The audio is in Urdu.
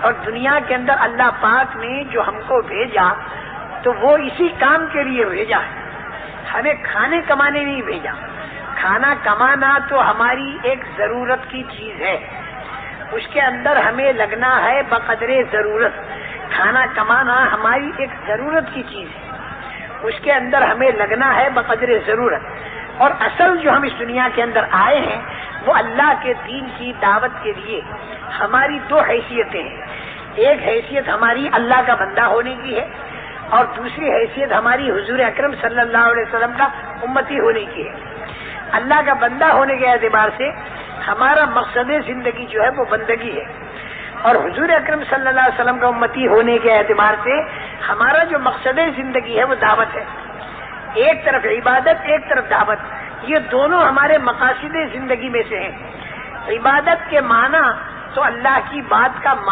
اور دنیا کے اندر اللہ پاک نے جو ہم کو بھیجا تو وہ اسی کام کے لیے بھیجا ہے، ہمیں کھانے کمانے نہیں بھیجا۔ کھانا کمانا تو ہماری ایک ضرورت کی چیز ہے، اس کے اندر ہمیں لگنا ہے بقدر ضرورت۔ کھانا کمانا ہماری ایک ضرورت کی چیز ہے، اس کے اندر ہمیں لگنا ہے بقدر ضرورت۔ اور اصل جو ہم اس دنیا کے اندر آئے ہیں وہ اللہ کے دین کی دعوت کے لیے۔ ہماری دو حیثیتیں ہیں، ایک حیثیت ہماری اللہ کا بندہ ہونے کی ہے، اور دوسری حیثیت ہماری حضور اکرم صلی اللہ علیہ وسلم کا امتی ہونے کی ہے۔ اللہ کا بندہ ہونے کے اعتبار سے ہمارا مقصد زندگی جو ہے وہ بندگی ہے، اور حضور اکرم صلی اللہ علیہ وسلم کا امتی ہونے کے اعتبار سے ہمارا جو مقصد زندگی ہے وہ دعوت ہے۔ ایک طرف عبادت، ایک طرف دعوت، یہ دونوں ہمارے مقاصد زندگی میں سے ہیں۔ عبادت کے معنی تو اللہ کی بات کا